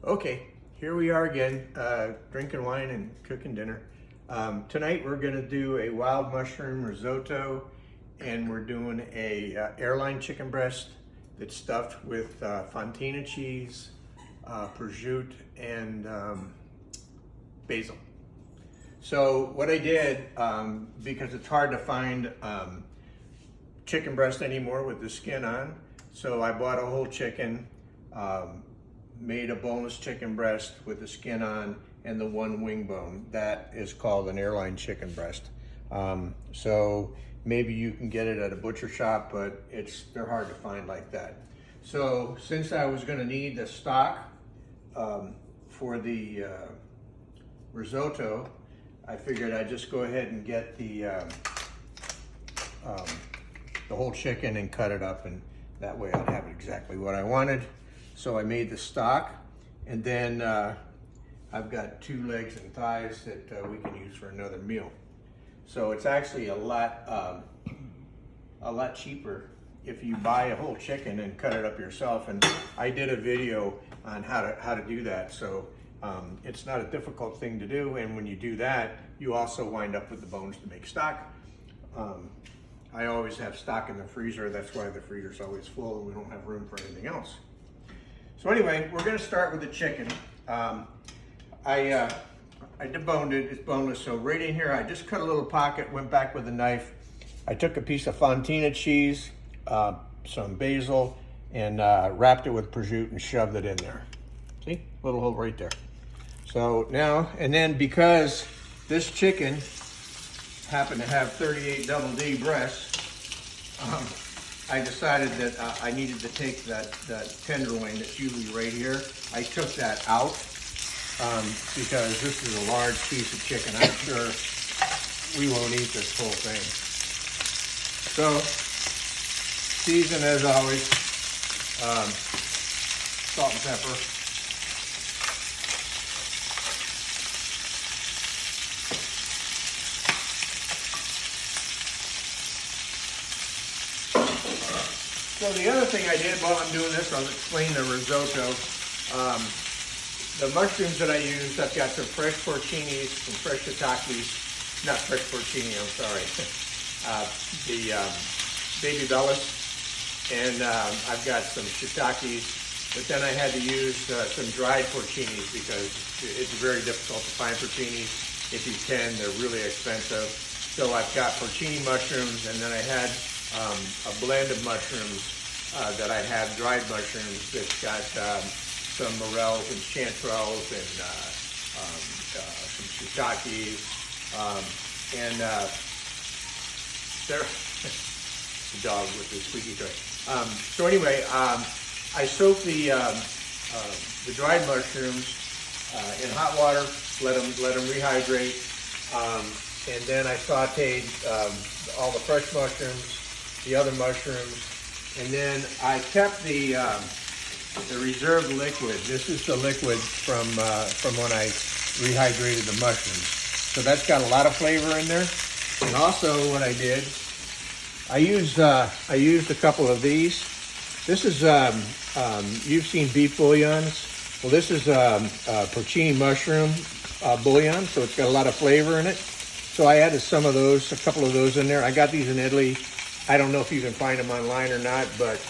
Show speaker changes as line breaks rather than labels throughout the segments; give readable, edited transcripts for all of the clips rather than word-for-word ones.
Okay, here we are again, drinking wine and cooking dinner. Tonight we're going to do a wild mushroom risotto, and we're doing a airline chicken breast that's stuffed with fontina cheese, prosciutto, and basil. So what I did, because it's hard to find chicken breast anymore with the skin on, so I bought a whole chicken, made a boneless chicken breast with the skin on and the one wing bone. That is called an airline chicken breast. So maybe you can get it at a butcher shop, but they're hard to find like that. So since I was gonna need the stock for the risotto, I figured I'd just go ahead and get the whole chicken and cut it up, and that way I'd have exactly what I wanted. So I made the stock, and then I've got 2 legs and thighs that we can use for another meal. So it's actually a lot cheaper if you buy a whole chicken and cut it up yourself. And I did a video on how to do that. So it's not a difficult thing to do. And when you do that, you also wind up with the bones to make stock. I always have stock in the freezer. That's why the freezer's always full and we don't have room for anything else. So anyway, we're gonna start with the chicken. I deboned it, it's boneless. So right in here, I just cut a little pocket, went back with a knife. I took a piece of fontina cheese, some basil, and wrapped it with prosciutto and shoved it in there. See, little hole right there. So now, and then because this chicken happened to have 38 double D breasts, I decided that I needed to take that tenderloin that's usually right here. I took that out because this is a large piece of chicken. I'm sure we won't eat this whole thing. So, season as always, salt and pepper. So the other thing I did while I'm doing this, I'll explain the risotto. The mushrooms that I used, I've got some fresh porcinis, some fresh shiitakes, not fresh porcini, I'm sorry, the baby bellis, and I've got some shiitakes, but then I had to use some dried porcinis because it's very difficult to find porcinis. If you can, they're really expensive. So I've got porcini mushrooms, and then I had a blend of mushrooms that I have, dried mushrooms that's got some morels and chanterelles and some shiitakes, and they're the dog with the squeaky toy. So anyway, I soaked the dried mushrooms in hot water, let them rehydrate, and then I sauteed all the fresh mushrooms, the other mushrooms, and then I kept the reserved liquid. This is the liquid from when I rehydrated the mushrooms. So that's got a lot of flavor in there. And also what I did, I used a couple of these. This is you've seen beef bouillons. Well, this is porcini mushroom bouillon, so it's got a lot of flavor in it. So I added some of those, a couple of those in there. I got these in Italy. I don't know if you can find them online or not, but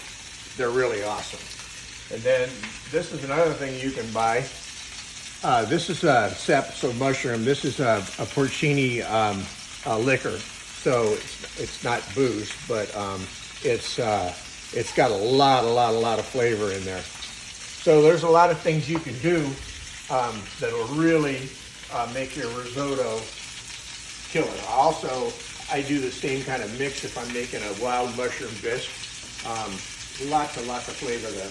they're really awesome. And then this is another thing you can buy. This is a sepso mushroom. This is a porcini liquor. So it's not booze, but it's got a lot of flavor in there. So there's a lot of things you can do that will really make your risotto killer. Also, I do the same kind of mix if I'm making a wild mushroom bisque. Lots of flavor there.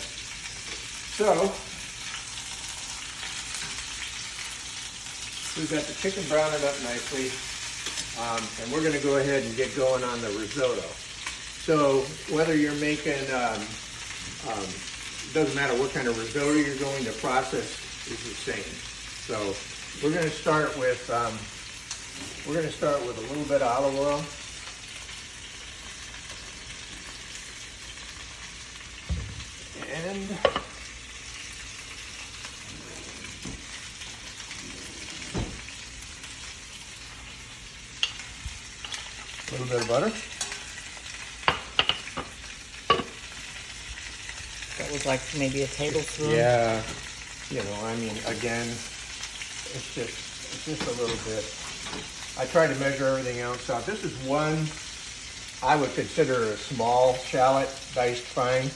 So, we've got the chicken browning up nicely, and we're going to go ahead and get going on the risotto. So, whether you're making, doesn't matter what kind of risotto you're going, the process is the same. So, we're going to start with a little bit of olive oil. And little bit of butter.
That was like maybe a tablespoon.
Yeah, you know, I mean, again, it's just a little bit. I try to measure everything else out. This is one I would consider a small shallot, diced fine.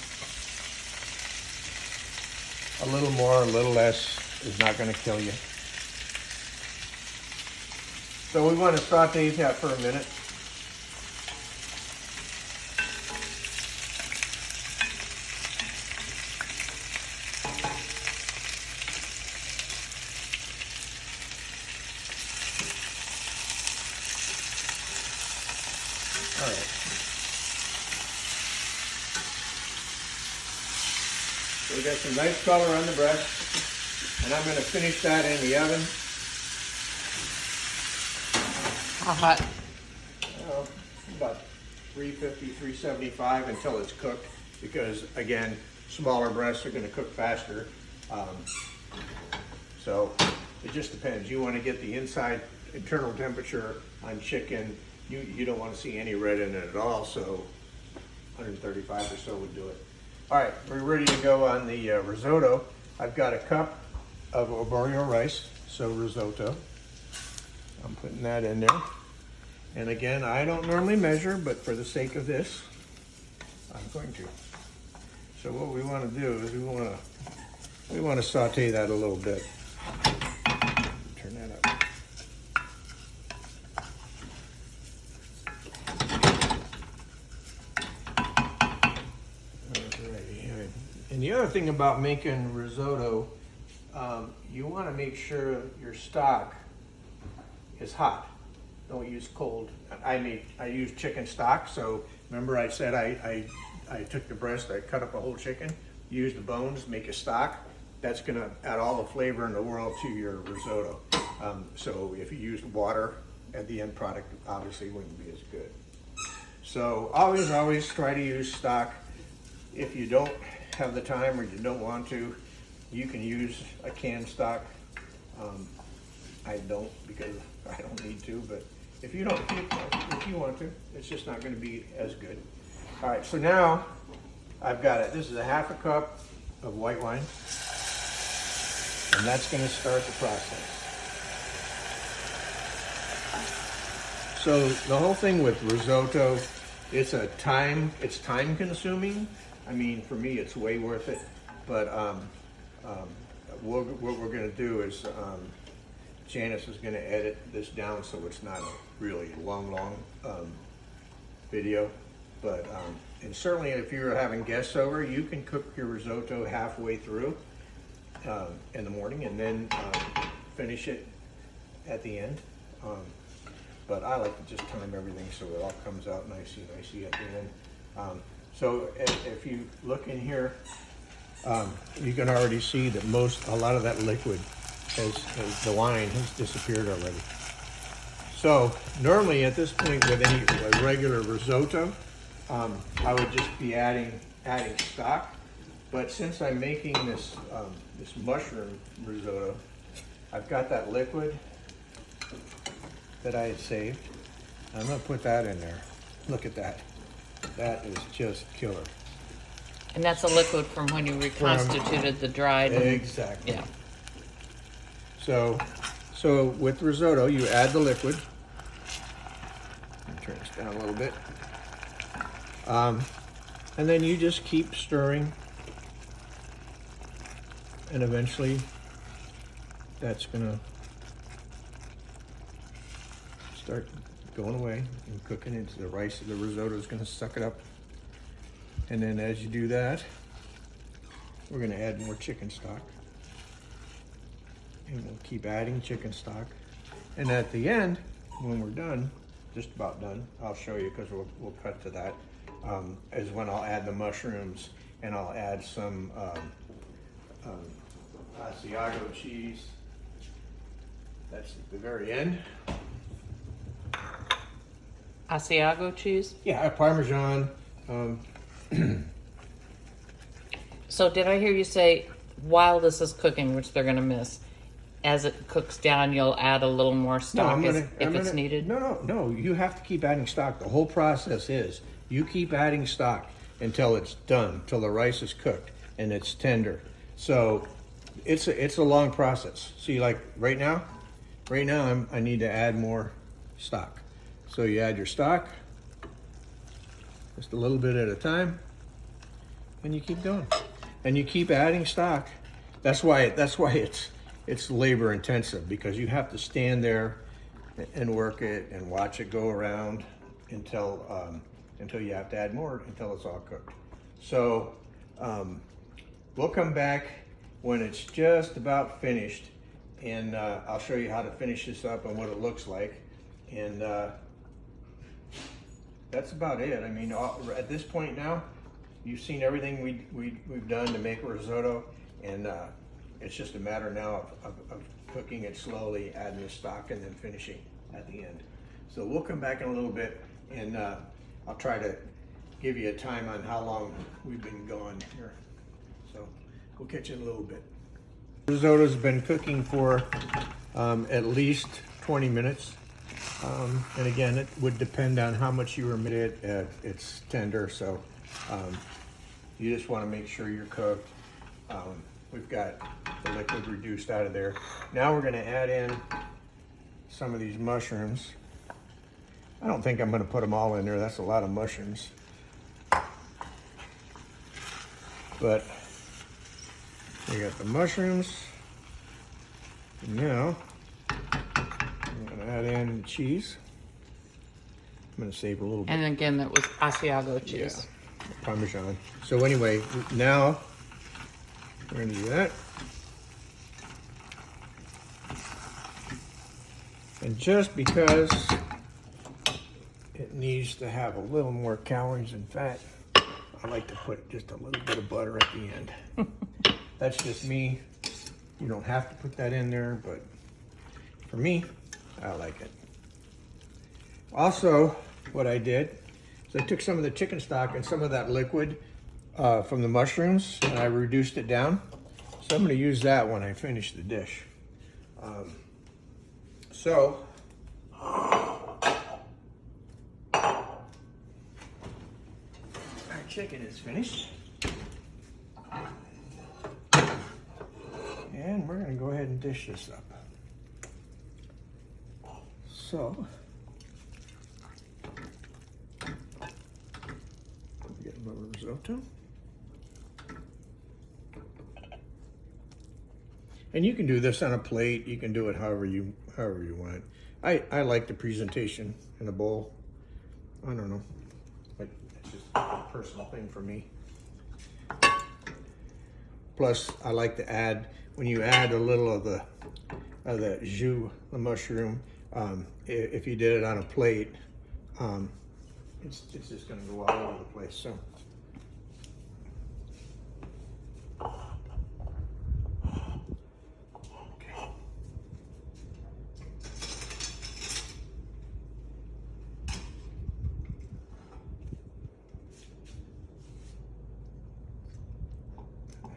A little more, a little less is not going to kill you. So we want to saute that for a minute. All right. So we got some nice color on the breast, and I'm going to finish that in the oven.
How hot?
About 350, 375 until it's cooked, because again, smaller breasts are going to cook faster. So it just depends. You want to get the inside internal temperature on chicken. You don't want to see any red in it at all, so 135 or so would do it. All right, we're ready to go on the risotto. I've got a cup of arborio rice, so risotto. I'm putting that in there. And again, I don't normally measure, but for the sake of this, I'm going to. So what we want to do is we want to saute that a little bit. Turn that up. Alrighty. And the other thing about making risotto, you want to make sure your stock is hot. Don't use cold. I use chicken stock. So remember I said I took the breast, I cut up a whole chicken, use the bones, make a stock. That's gonna add all the flavor in the world to your risotto. So if you use water, at the end product obviously wouldn't be as good. So always try to use stock. If you don't have the time or you don't want to, you can use a canned stock. I don't, because I don't need to, but if you want to, it's just not going to be as good. All right, so now I've got it. This is a half a cup of white wine, and that's going to start the process. So the whole thing with risotto, it's time consuming. I mean, for me, it's way worth it. But what we're going to do is Janice is going to edit this down so it's not a really long video. But and certainly if you're having guests over, you can cook your risotto halfway through in the morning and then finish it at the end. But I like to just time everything so it all comes out nicey at the end. So if you look in here, you can already see that a lot of that liquid the wine has disappeared already. So normally at this point with any regular risotto, I would just be adding stock. But since I'm making this mushroom risotto, I've got that liquid that I had saved. I'm gonna put that in there. Look at that. That is just killer.
And that's a liquid from when you reconstituted the dried.
Exactly.
Yeah.
So with risotto, you add the liquid. Let me turn this down a little bit. And then you just keep stirring. And eventually, that's gonna start going away and cooking into the rice. The risotto is gonna suck it up. And then as you do that, we're gonna add more chicken stock. And we'll keep adding chicken stock. And at the end, when we're done, just about done, I'll show you because we'll cut to that, is when I'll add the mushrooms and I'll add some Asiago cheese. That's at the very end.
Asiago cheese?
Yeah, Parmesan.
So did I hear you say while this is cooking, which they're going to miss, as it cooks down, you'll add a little more stock if it's needed?
No, you have to keep adding stock. The whole process is, you keep adding stock until it's done, till the rice is cooked and it's tender. So it's a long process. See, like right now I need to add more stock. So you add your stock, just a little bit at a time, and you keep going. And you keep adding stock. That's why it's labor intensive, because you have to stand there and work it and watch it go around until you have to add more, until it's all cooked. So we'll come back when it's just about finished, and I'll show you how to finish this up and what it looks like. And that's about it. I mean, at this point now, you've seen everything we've done to make risotto, and it's just a matter now of cooking it slowly, adding the stock, and then finishing at the end. So we'll come back in a little bit, and I'll try to give you a time on how long we've been going here. So we'll catch you in a little bit. Risotto's been cooking for at least 20 minutes. And again, it would depend on how much you remit it. It's tender, so you just want to make sure you're cooked. We've got the liquid reduced out of there. Now we're going to add in some of these mushrooms. I don't think I'm going to put them all in there. That's a lot of mushrooms. But we got the mushrooms. And now I'm going to add in cheese. I'm going to save a little bit.
And again, that was Asiago cheese.
Yeah, Parmesan. So anyway, now we're going to do that. And just because it needs to have a little more calories and fat, I like to put just a little bit of butter at the end. That's just me. You don't have to put that in there, but for me, I like it. Also, what I did is I took some of the chicken stock and some of that liquid from the mushrooms, and I reduced it down. So I'm going to use that when I finish the dish. Our chicken is finished. And we're going to go ahead and dish this up. So, get a little risotto. And you can do this on a plate. You can do it however you want. I like the presentation in a bowl. I don't know, but it's just a personal thing for me. Plus, I like to add, when you add a little of the jus, the mushroom, if you did it on a plate, it's just going to go all over the place. So.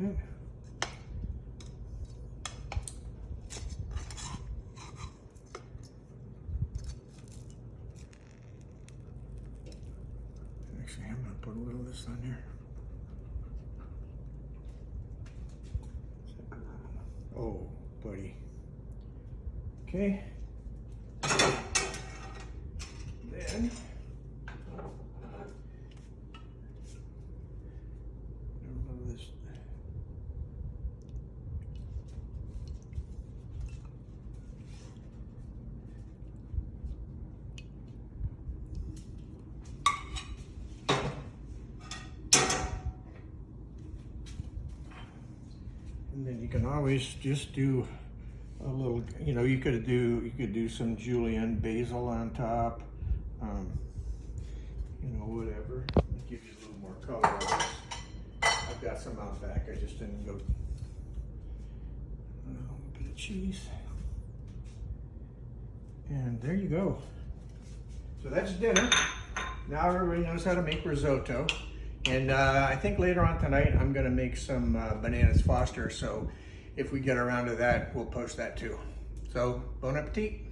Okay. Actually, I'm going to put a little of this on here. Oh, buddy. Okay. Then a little of this. And then you can always just do a little, you could do some julienne basil on top, whatever. It gives you a little more color. I've got some out back. I just didn't go. A little bit of cheese, and there you go. So that's dinner. Now everybody knows how to make risotto. And I think later on tonight I'm going to make some bananas Foster. So if we get around to that, we'll post that too. So, bon appetit.